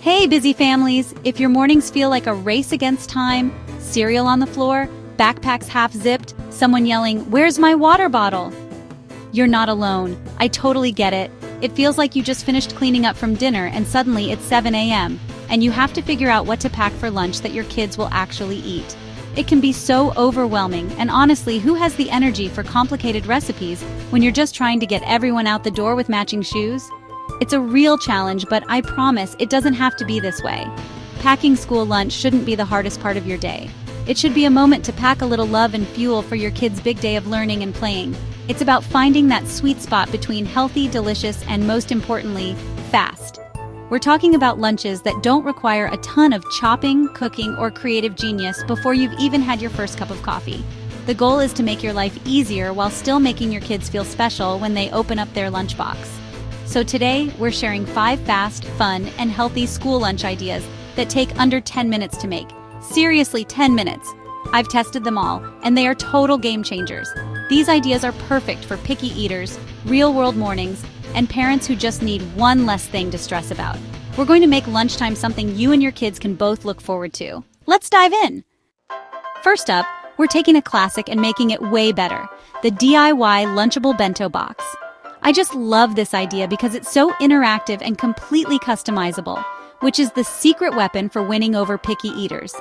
Hey, busy families! If your mornings feel like a race against time, cereal on the floor, backpacks half-zipped, someone yelling, "Where's my water bottle?" You're not alone. I totally get it. It feels like you just finished cleaning up from dinner and suddenly it's 7 a.m., and you have to figure out what to pack for lunch that your kids will actually eat. It can be so overwhelming, and honestly, who has the energy for complicated recipes when you're just trying to get everyone out the door with matching shoes? It's a real challenge, but I promise it doesn't have to be this way. Packing school lunch shouldn't be the hardest part of your day. It should be a moment to pack a little love and fuel for your kids' big day of learning and playing. It's about finding that sweet spot between healthy, delicious, and most importantly, fast. We're talking about lunches that don't require a ton of chopping, cooking, or creative genius before you've even had your first cup of coffee. The goal is to make your life easier while still making your kids feel special when they open up their lunchbox. So today, we're sharing 5 fast, fun, and healthy school lunch ideas that take under 10 minutes to make. Seriously, 10 minutes. I've tested them all, and they are total game changers. These ideas are perfect for picky eaters, real-world mornings, and parents who just need one less thing to stress about. We're going to make lunchtime something you and your kids can both look forward to. Let's dive in! First up, we're taking a classic and making it way better, the DIY Lunchable Bento Box. I just love this idea because it's so interactive and completely customizable, which is the secret weapon for winning over picky eaters.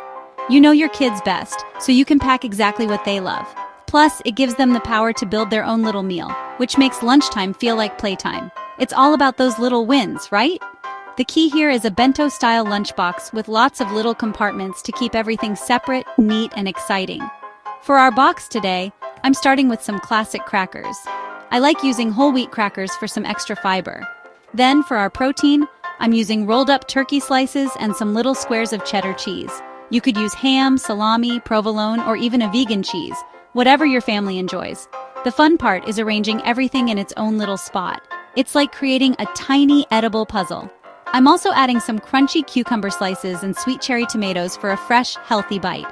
You know your kids best, so you can pack exactly what they love. Plus, it gives them the power to build their own little meal, which makes lunchtime feel like playtime. It's all about those little wins, right? The key here is a bento-style lunchbox with lots of little compartments to keep everything separate, neat, and exciting. For our box today, I'm starting with some classic crackers. I like using whole wheat crackers for some extra fiber. Then, for our protein, I'm using rolled-up turkey slices and some little squares of cheddar cheese. You could use ham, salami, provolone, or even a vegan cheese, whatever your family enjoys. The fun part is arranging everything in its own little spot. It's like creating a tiny, edible puzzle. I'm also adding some crunchy cucumber slices and sweet cherry tomatoes for a fresh, healthy bite.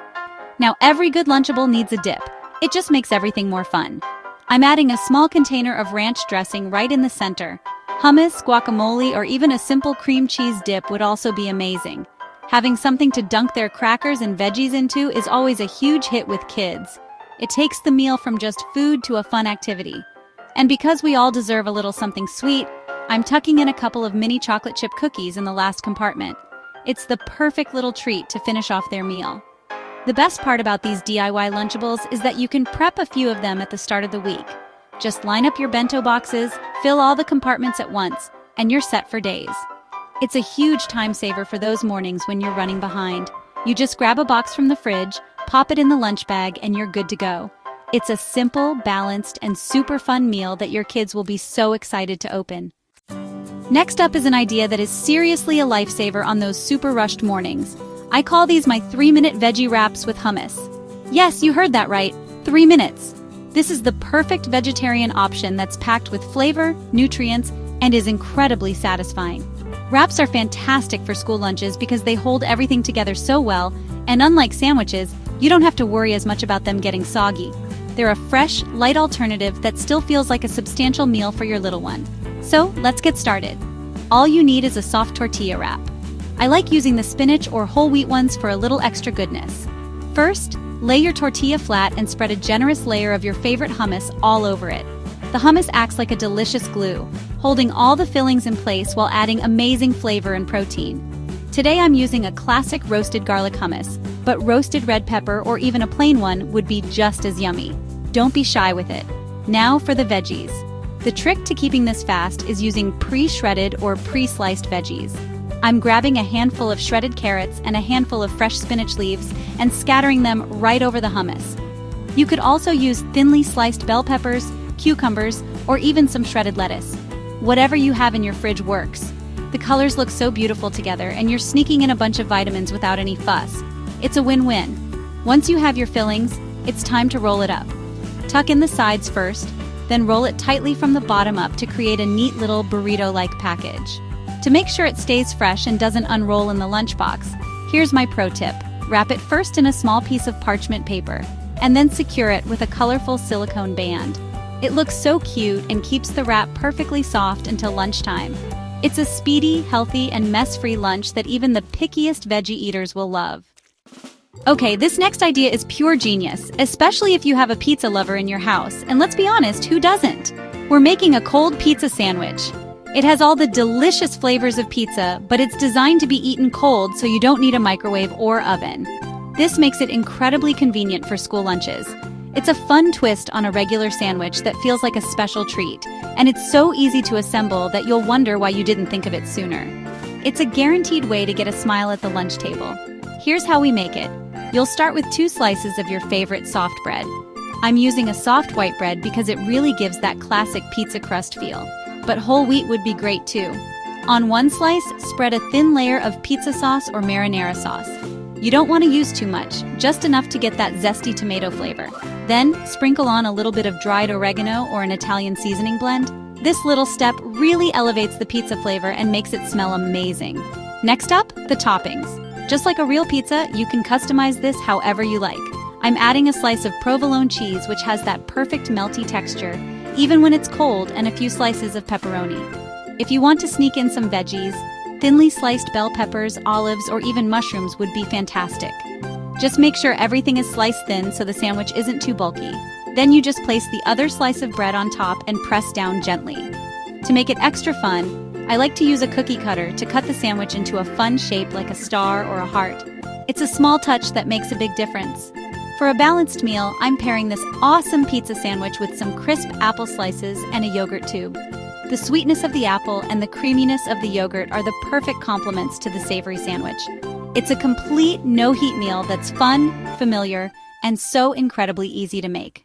Now, every good Lunchable needs a dip. It just makes everything more fun. I'm adding a small container of ranch dressing right in the center. Hummus, guacamole, or even a simple cream cheese dip would also be amazing. Having something to dunk their crackers and veggies into is always a huge hit with kids. It takes the meal from just food to a fun activity. And because we all deserve a little something sweet, I'm tucking in a couple of mini chocolate chip cookies in the last compartment. It's the perfect little treat to finish off their meal. The best part about these DIY Lunchables is that you can prep a few of them at the start of the week. Just line up your bento boxes, fill all the compartments at once, and you're set for days. It's a huge time saver for those mornings when you're running behind. You just grab a box from the fridge, pop it in the lunch bag, and you're good to go. It's a simple, balanced, and super fun meal that your kids will be so excited to open. Next up is an idea that is seriously a lifesaver on those super rushed mornings. I call these my 3-minute veggie wraps with hummus. Yes, you heard that right, 3 minutes. This is the perfect vegetarian option that's packed with flavor, nutrients, and is incredibly satisfying. Wraps are fantastic for school lunches because they hold everything together so well, and unlike sandwiches, you don't have to worry as much about them getting soggy. They're a fresh, light alternative that still feels like a substantial meal for your little one. So, let's get started. All you need is a soft tortilla wrap. I like using the spinach or whole wheat ones for a little extra goodness. First, lay your tortilla flat and spread a generous layer of your favorite hummus all over it. The hummus acts like a delicious glue, holding all the fillings in place while adding amazing flavor and protein. Today I'm using a classic roasted garlic hummus, but roasted red pepper or even a plain one would be just as yummy. Don't be shy with it. Now for the veggies. The trick to keeping this fast is using pre-shredded or pre-sliced veggies. I'm grabbing a handful of shredded carrots and a handful of fresh spinach leaves and scattering them right over the hummus. You could also use thinly sliced bell peppers, cucumbers, or even some shredded lettuce. Whatever you have in your fridge works. The colors look so beautiful together and you're sneaking in a bunch of vitamins without any fuss. It's a win-win. Once you have your fillings, it's time to roll it up. Tuck in the sides first, then roll it tightly from the bottom up to create a neat little burrito-like package. To make sure it stays fresh and doesn't unroll in the lunchbox, here's my pro tip. Wrap it first in a small piece of parchment paper, and then secure it with a colorful silicone band. It looks so cute and keeps the wrap perfectly soft until lunchtime. It's a speedy, healthy, and mess-free lunch that even the pickiest veggie eaters will love. Okay, this next idea is pure genius, especially if you have a pizza lover in your house, and let's be honest, who doesn't? We're making a cold pizza sandwich. It has all the delicious flavors of pizza, but it's designed to be eaten cold so you don't need a microwave or oven. This makes it incredibly convenient for school lunches. It's a fun twist on a regular sandwich that feels like a special treat, and it's so easy to assemble that you'll wonder why you didn't think of it sooner. It's a guaranteed way to get a smile at the lunch table. Here's how we make it. You'll start with 2 slices of your favorite soft bread. I'm using a soft white bread because it really gives that classic pizza crust feel, but whole wheat would be great too. On 1 slice, spread a thin layer of pizza sauce or marinara sauce. You don't want to use too much, just enough to get that zesty tomato flavor. Then, sprinkle on a little bit of dried oregano or an Italian seasoning blend. This little step really elevates the pizza flavor and makes it smell amazing. Next up, the toppings. Just like a real pizza, you can customize this however you like. I'm adding a slice of provolone cheese, which has that perfect melty texture, even when it's cold, and a few slices of pepperoni. If you want to sneak in some veggies, thinly sliced bell peppers, olives, or even mushrooms would be fantastic. Just make sure everything is sliced thin so the sandwich isn't too bulky. Then you just place the other slice of bread on top and press down gently. To make it extra fun, I like to use a cookie cutter to cut the sandwich into a fun shape like a star or a heart. It's a small touch that makes a big difference. For a balanced meal, I'm pairing this awesome pizza sandwich with some crisp apple slices and a yogurt tube. The sweetness of the apple and the creaminess of the yogurt are the perfect complements to the savory sandwich. It's a complete no-heat meal that's fun, familiar, and so incredibly easy to make.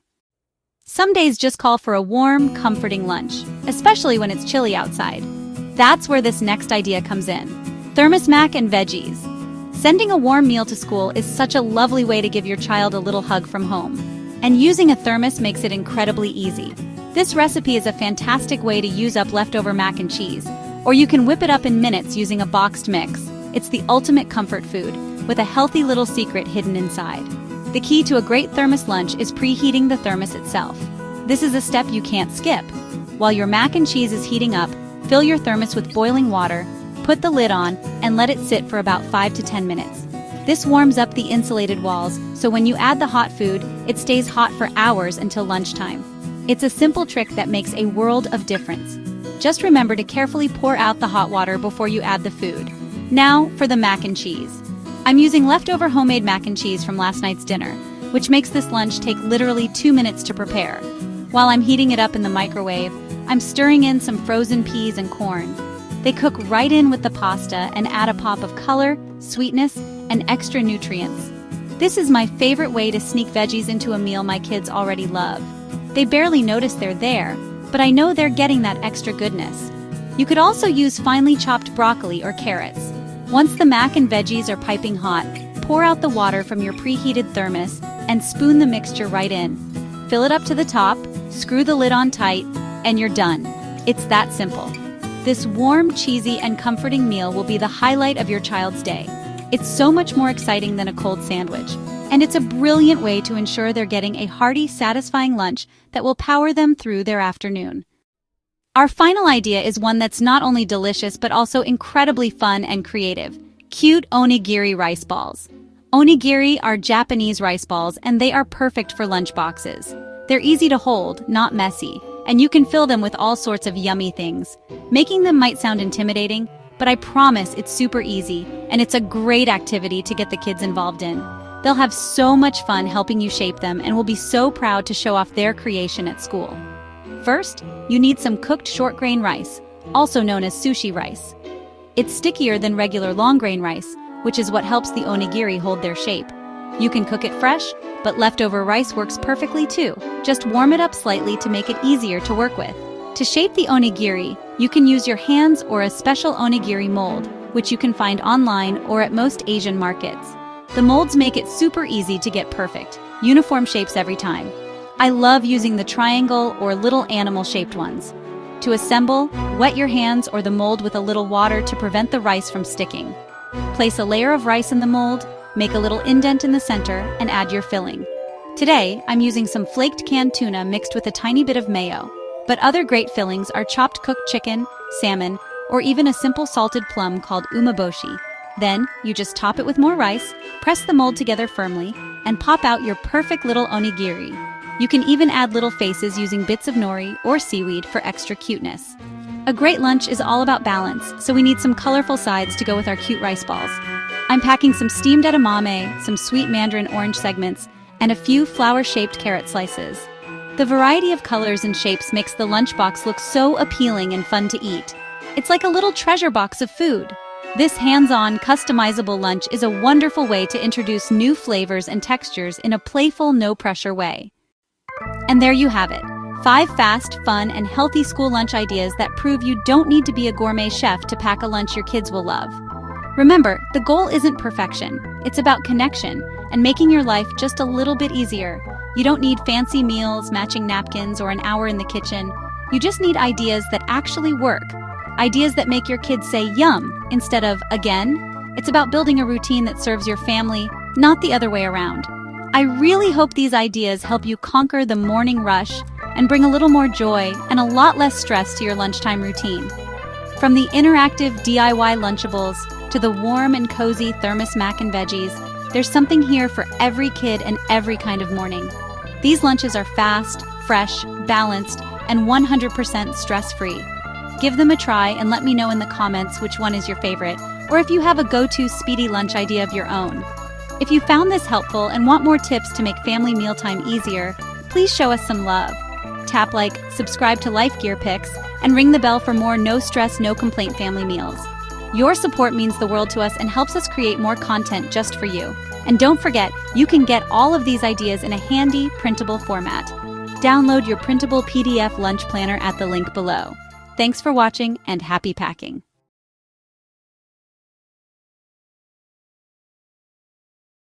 Some days just call for a warm, comforting lunch, especially when it's chilly outside. That's where this next idea comes in. Thermos Mac and Veggies. Sending a warm meal to school is such a lovely way to give your child a little hug from home. And using a thermos makes it incredibly easy. This recipe is a fantastic way to use up leftover mac and cheese, or you can whip it up in minutes using a boxed mix. It's the ultimate comfort food, with a healthy little secret hidden inside. The key to a great thermos lunch is preheating the thermos itself. This is a step you can't skip. While your mac and cheese is heating up, fill your thermos with boiling water, put the lid on, and let it sit for about 5 to 10 minutes. This warms up the insulated walls, so when you add the hot food, it stays hot for hours until lunchtime. It's a simple trick that makes a world of difference. Just remember to carefully pour out the hot water before you add the food. Now for the mac and cheese. I'm using leftover homemade mac and cheese from last night's dinner, which makes this lunch take literally 2 minutes to prepare. While I'm heating it up in the microwave, I'm stirring in some frozen peas and corn. They cook right in with the pasta and add a pop of color, sweetness, and extra nutrients. This is my favorite way to sneak veggies into a meal my kids already love. They barely notice they're there, but I know they're getting that extra goodness. You could also use finely chopped broccoli or carrots. Once the mac and veggies are piping hot, pour out the water from your preheated thermos and spoon the mixture right in. Fill it up to the top, screw the lid on tight, and you're done. It's that simple. This warm, cheesy, and comforting meal will be the highlight of your child's day. It's so much more exciting than a cold sandwich, and it's a brilliant way to ensure they're getting a hearty, satisfying lunch that will power them through their afternoon. Our final idea is one that's not only delicious but also incredibly fun and creative. Cute Onigiri Rice Balls. Onigiri are Japanese rice balls, and they are perfect for lunchboxes. They're easy to hold, not messy, and you can fill them with all sorts of yummy things. Making them might sound intimidating, but I promise it's super easy, and it's a great activity to get the kids involved in. They'll have so much fun helping you shape them and will be so proud to show off their creation at school. First, you need some cooked short-grain rice, also known as sushi rice. It's stickier than regular long-grain rice, which is what helps the onigiri hold their shape. You can cook it fresh, but leftover rice works perfectly too. Just warm it up slightly to make it easier to work with. To shape the onigiri, you can use your hands or a special onigiri mold, which you can find online or at most Asian markets. The molds make it super easy to get perfect, uniform shapes every time. I love using the triangle or little animal-shaped ones. To assemble, wet your hands or the mold with a little water to prevent the rice from sticking. Place a layer of rice in the mold, make a little indent in the center, and add your filling. Today, I'm using some flaked canned tuna mixed with a tiny bit of mayo, but other great fillings are chopped cooked chicken, salmon, or even a simple salted plum called umeboshi. Then, you just top it with more rice, press the mold together firmly, and pop out your perfect little onigiri. You can even add little faces using bits of nori or seaweed for extra cuteness. A great lunch is all about balance, so we need some colorful sides to go with our cute rice balls. I'm packing some steamed edamame, some sweet mandarin orange segments, and a few flower-shaped carrot slices. The variety of colors and shapes makes the lunchbox look so appealing and fun to eat. It's like a little treasure box of food. This hands-on, customizable lunch is a wonderful way to introduce new flavors and textures in a playful, no-pressure way. And there you have it. 5 fast, fun, and healthy school lunch ideas that prove you don't need to be a gourmet chef to pack a lunch your kids will love. Remember, the goal isn't perfection. It's about connection and making your life just a little bit easier. You don't need fancy meals, matching napkins, or an hour in the kitchen. You just need ideas that actually work. Ideas that make your kids say yum instead of again. It's about building a routine that serves your family, not the other way around. I really hope these ideas help you conquer the morning rush and bring a little more joy and a lot less stress to your lunchtime routine. From the interactive DIY Lunchables to the warm and cozy Thermos Mac Veggies, there's something here for every kid and every kind of morning. These lunches are fast, fresh, balanced, and 100% stress-free. Give them a try and let me know in the comments which one is your favorite, or if you have a go-to speedy lunch idea of your own. If you found this helpful and want more tips to make family mealtime easier, please show us some love. Tap like, subscribe to Life Gear Picks, and ring the bell for more no-stress, no-complaint family meals. Your support means the world to us and helps us create more content just for you. And don't forget, you can get all of these ideas in a handy, printable format. Download your printable PDF lunch planner at the link below. Thanks for watching and happy packing.